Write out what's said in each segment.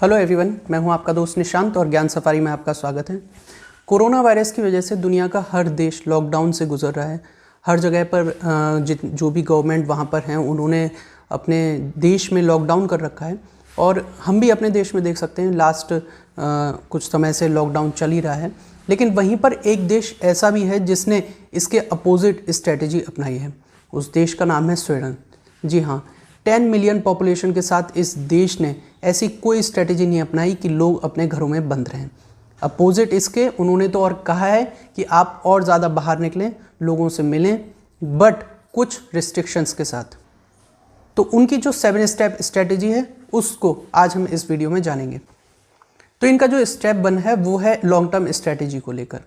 Hello everyone, मैं हूं आपका दोस्त निशांत और ज्ञान सफारी में आपका स्वागत है। कोरोना वायरस की वजह से दुनिया का हर देश लॉकडाउन से गुजर रहा है। हर जगह पर जो भी गवर्नमेंट वहां पर हैं उन्होंने अपने देश में लॉकडाउन कर रखा है और हम भी अपने देश में देख सकते हैं लास्ट कुछ समय से लॉकडाउन चल ही रहा है। लेकिन वहीं पर एक देश ऐसा भी है जिसने इसके अपोजिट स्ट्रेटेजी अपनाई है। उस देश का नाम है स्वीडन। जी हाँ, 10 मिलियन पॉपुलेशन के साथ इस देश ने ऐसी कोई स्ट्रेटेजी नहीं अपनाई कि लोग अपने घरों में बंद रहें। अपोजिट इसके उन्होंने तो और कहा है कि आप और ज़्यादा बाहर निकलें, लोगों से मिलें, बट कुछ रिस्ट्रिक्शंस के साथ। तो उनकी जो 7 स्टेप स्ट्रेटेजी है उसको आज हम इस वीडियो में जानेंगे। तो इनका जो स्टेप 1 है वो है लॉन्ग टर्म स्ट्रेटेजी को लेकर।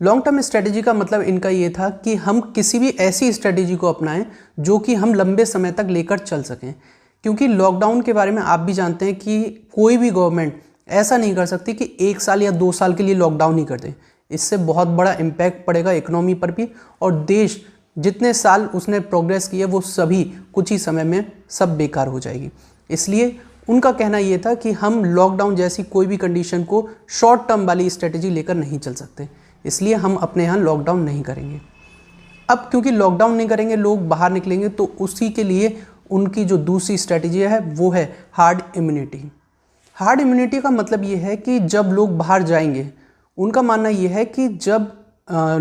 लॉन्ग टर्म स्ट्रेटेजी का मतलब इनका ये था कि हम किसी भी ऐसी स्ट्रेटेजी को अपनाएं जो कि हम लंबे समय तक लेकर चल सकें। क्योंकि लॉकडाउन के बारे में आप भी जानते हैं कि कोई भी गवर्नमेंट ऐसा नहीं कर सकती कि 1 साल या 2 साल के लिए लॉकडाउन ही कर दे। इससे बहुत बड़ा इम्पैक्ट पड़ेगा इकोनॉमी पर भी, और देश जितने साल उसने प्रोग्रेस की है वो सभी कुछ ही समय में सब बेकार हो जाएगी। इसलिए उनका कहना ये था कि हम लॉकडाउन जैसी कोई भी कंडीशन को शॉर्ट टर्म वाली स्ट्रेटेजी लेकर नहीं चल सकते, इसलिए हम अपने यहाँ लॉकडाउन नहीं करेंगे। अब क्योंकि लॉकडाउन नहीं करेंगे, लोग बाहर निकलेंगे, तो उसी के लिए उनकी जो दूसरी स्ट्रेटेजी है वो है हार्ड इम्यूनिटी। हार्ड इम्यूनिटी का मतलब ये है कि जब लोग बाहर जाएंगे, उनका मानना ये है कि जब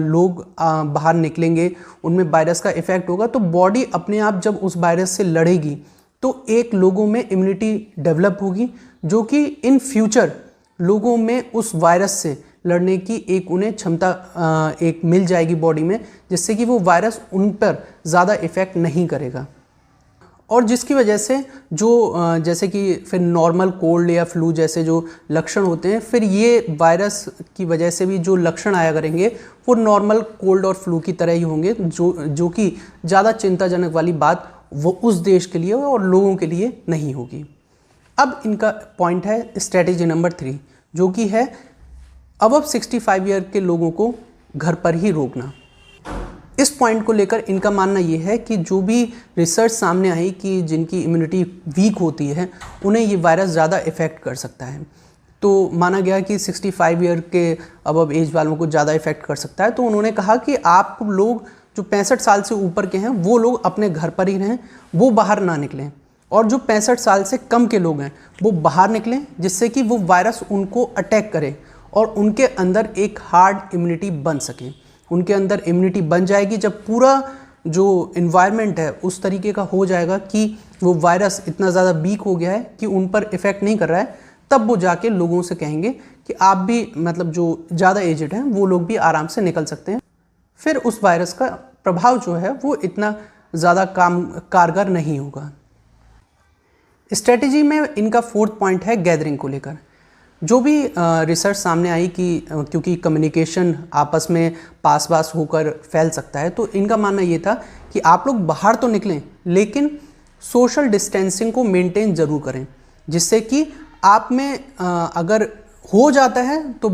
लोग बाहर निकलेंगे, उनमें वायरस का इफेक्ट होगा, तो बॉडी अपने आप जब उस वायरस से लड़ेगी तो एक लोगों में इम्यूनिटी डेवलप होगी, जो कि इन फ्यूचर लोगों में उस वायरस से लड़ने की एक उन्हें क्षमता एक मिल जाएगी बॉडी में, जिससे कि वो वायरस उन पर ज़्यादा इफ़ेक्ट नहीं करेगा। और जिसकी वजह से जो जैसे कि फिर नॉर्मल कोल्ड या फ्लू जैसे जो लक्षण होते हैं, फिर ये वायरस की वजह से भी जो लक्षण आया करेंगे वो नॉर्मल कोल्ड और फ्लू की तरह ही होंगे, जो कि ज़्यादा चिंताजनक वाली बात वो उस देश के लिए और लोगों के लिए नहीं होगी। अब इनका पॉइंट है स्ट्रेटेजी नंबर 3, जो कि है अबव 65 ईयर के लोगों को घर पर ही रोकना। इस पॉइंट को लेकर इनका मानना ये है कि जो भी रिसर्च सामने आई कि जिनकी इम्यूनिटी वीक होती है उन्हें ये वायरस ज़्यादा इफ़ेक्ट कर सकता है। तो माना गया कि 65 ईयर के अबव एज वालों को ज़्यादा इफ़ेक्ट कर सकता है। तो उन्होंने कहा कि आप लोग जो 65 साल से ऊपर के हैं वो लोग अपने घर पर ही रहें, वो बाहर ना निकलें, और जो 65 साल से कम के लोग हैं वो बाहर निकलें, जिससे कि वो वायरस उनको अटैक करे और उनके अंदर एक हार्ड इम्यूनिटी बन सके। उनके अंदर इम्यूनिटी बन जाएगी जब पूरा जो इन्वायरमेंट है उस तरीके का हो जाएगा कि वो वायरस इतना ज़्यादा वीक हो गया है कि उन पर इफ़ेक्ट नहीं कर रहा है, तब वो जाके लोगों से कहेंगे कि आप भी मतलब जो ज़्यादा एजड हैं वो लोग भी आराम से निकल सकते हैं। फिर उस वायरस का प्रभाव जो है वो इतना ज़्यादा कारगर नहीं होगा। स्ट्रेटेजी में इनका 4th पॉइंट है गैदरिंग को लेकर। जो भी रिसर्च सामने आई कि क्योंकि कम्युनिकेशन आपस में पास होकर फैल सकता है, तो इनका मानना ये था कि आप लोग बाहर तो निकलें लेकिन सोशल डिस्टेंसिंग को मेंटेन ज़रूर करें, जिससे कि आप में अगर हो जाता है तो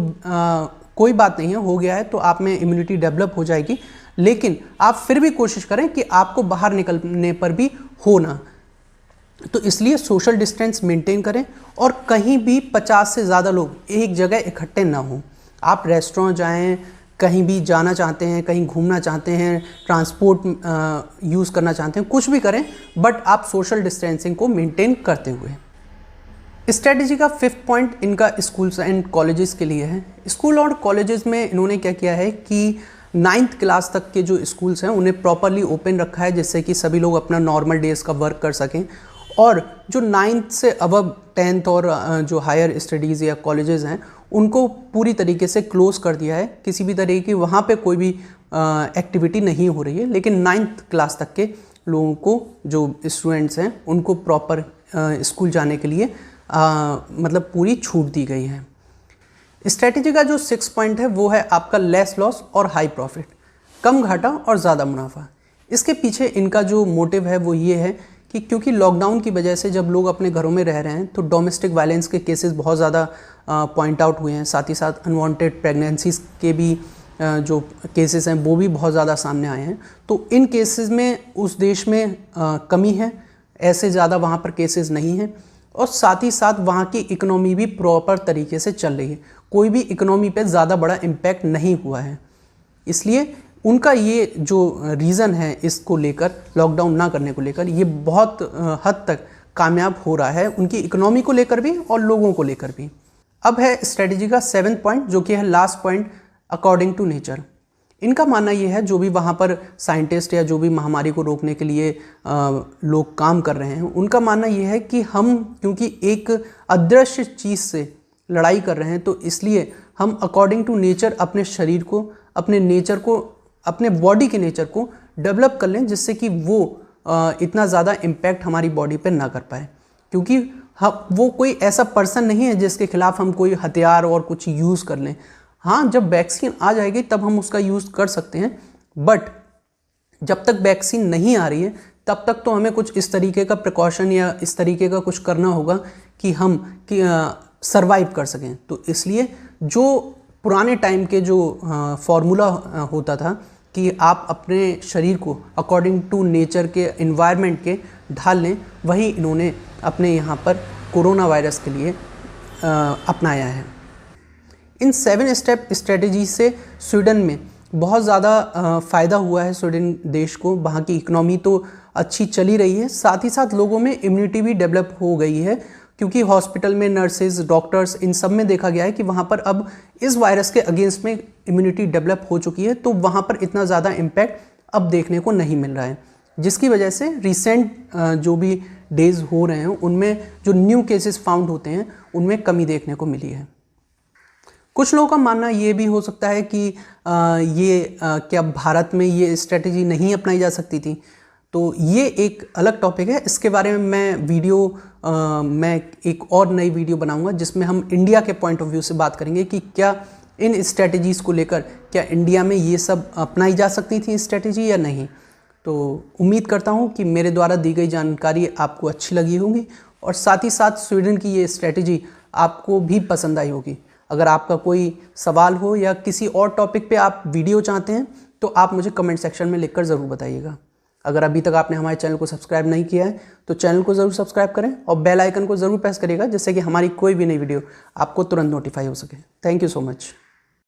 कोई बात नहीं है, हो गया है तो आप में इम्यूनिटी डेवलप हो जाएगी, लेकिन आप फिर भी कोशिश करें कि आपको बाहर निकलने पर भी हो ना। तो इसलिए सोशल डिस्टेंस मेंटेन करें और कहीं भी 50 से ज़्यादा लोग एक जगह इकट्ठे ना हों। आप रेस्टोरेंट जाएं, कहीं भी जाना चाहते हैं, कहीं घूमना चाहते हैं, ट्रांसपोर्ट यूज़ करना चाहते हैं, कुछ भी करें, बट आप सोशल डिस्टेंसिंग को मेंटेन करते हुए। स्ट्रेटेजी का 5th पॉइंट इनका स्कूल्स एंड कॉलेजेस के लिए है। स्कूल और कॉलेजेस में इन्होंने क्या किया है कि 9th क्लास तक के जो स्कूल्स हैं उन्हें प्रॉपरली ओपन रखा है, जिससे कि सभी लोग अपना नॉर्मल डेज़ का वर्क कर सकें। और जो 9th से अबव 10th और जो हायर स्टडीज़ या कॉलेजेस हैं उनको पूरी तरीके से क्लोज़ कर दिया है। किसी भी तरीके की वहाँ पे कोई भी एक्टिविटी नहीं हो रही है, लेकिन 9th क्लास तक के लोगों को, जो स्टूडेंट्स हैं, उनको प्रॉपर स्कूल जाने के लिए मतलब पूरी छूट दी गई है। स्ट्रेटेजी का जो 6th पॉइंट है वो है आपका लेस लॉस और हाई प्रॉफिट, कम घाटा और ज़्यादा मुनाफा। इसके पीछे इनका जो मोटिव है वो ये है कि क्योंकि लॉकडाउन की वजह से जब लोग अपने घरों में रह रहे हैं तो डोमेस्टिक वायलेंस के केसेस बहुत ज़्यादा पॉइंट आउट हुए हैं। साथ ही साथ अनवांटेड प्रेगनेंसीज के भी जो केसेस हैं वो भी बहुत ज़्यादा सामने आए हैं। तो इन केसेस में उस देश में कमी है, ऐसे ज़्यादा वहाँ पर केसेस नहीं हैं। और साथ ही साथ वहाँ की इकोनॉमी भी प्रॉपर तरीके से चल रही है, कोई भी इकोनॉमी पे ज़्यादा बड़ा इम्पैक्ट नहीं हुआ है। इसलिए उनका ये जो रीज़न है इसको लेकर, लॉकडाउन ना करने को लेकर, ये बहुत हद तक कामयाब हो रहा है, उनकी इकोनॉमी को लेकर भी और लोगों को लेकर भी। अब है स्ट्रेटजी का 7th पॉइंट, जो कि है last point, according to nature. इनका मानना ये है, जो भी वहाँ पर साइंटिस्ट या जो भी महामारी को रोकने के लिए लोग काम कर रहे हैं, उनका मानना ये है कि हम क्योंकि एक अदृश्य चीज़ से लड़ाई कर रहे हैं, तो इसलिए हम अकॉर्डिंग टू नेचर अपने शरीर को, अपने नेचर को, अपने बॉडी के नेचर को डेवलप कर लें, जिससे कि वो इतना ज़्यादा इम्पैक्ट हमारी बॉडी पे ना कर पाए। क्योंकि वो कोई ऐसा पर्सन नहीं है जिसके खिलाफ हम कोई हथियार और कुछ यूज़ कर लें। हाँ, जब वैक्सीन आ जाएगी तब हम उसका यूज़ कर सकते हैं, बट जब तक वैक्सीन नहीं आ रही है तब तक तो हमें कुछ इस तरीके का प्रिकॉशन या इस तरीके का कुछ करना होगा कि हम सर्वाइव कर सकें। तो इसलिए जो पुराने टाइम के जो फॉर्मूला होता था कि आप अपने शरीर को अकॉर्डिंग टू नेचर के, एनवायरनमेंट के ढाल लें, वही इन्होंने अपने यहाँ पर कोरोना वायरस के लिए अपनाया है। इन 7 स्टेप स्ट्रेटजी से स्वीडन में बहुत ज़्यादा फ़ायदा हुआ है। स्वीडन देश को, वहाँ की इकनॉमी तो अच्छी चली रही है, साथ ही साथ लोगों में इम्यूनिटी भी डेवलप हो गई है, क्योंकि हॉस्पिटल में नर्सेज, डॉक्टर्स, इन सब में देखा गया है कि वहाँ पर अब इस वायरस के अगेंस्ट में इम्यूनिटी डेवलप हो चुकी है, तो वहाँ पर इतना ज़्यादा इम्पैक्ट अब देखने को नहीं मिल रहा है, जिसकी वजह से रिसेंट जो भी डेज़ हो रहे हैं उनमें जो न्यू केसेस फाउंड होते हैं उनमें कमी देखने को मिली है। कुछ लोगों का मानना ये भी हो सकता है कि क्या भारत में ये स्ट्रेटजी नहीं अपनाई जा सकती थी, तो ये एक अलग टॉपिक है। इसके बारे में मैं एक और नई वीडियो बनाऊंगा जिसमें हम इंडिया के पॉइंट ऑफ व्यू से बात करेंगे कि क्या इन स्ट्रेटजीज़ को लेकर क्या इंडिया में ये सब अपनाई जा सकती थी स्ट्रेटजी या नहीं। तो उम्मीद करता हूँ कि मेरे द्वारा दी गई जानकारी आपको अच्छी लगी होगी और साथ ही साथ स्वीडन की ये स्ट्रेटजी आपको भी पसंद आई होगी। अगर आपका कोई सवाल हो या किसी और टॉपिक पे आप वीडियो चाहते हैं तो आप मुझे कमेंट सेक्शन में लिखकर ज़रूर बताइएगा। अगर अभी तक आपने हमारे चैनल को सब्सक्राइब नहीं किया है तो चैनल को ज़रूर सब्सक्राइब करें और बेल आइकन को ज़रूर प्रेस करिएगा, जिससे कि हमारी कोई भी नई वीडियो आपको तुरंत नोटिफाई हो सके। Thank you so much.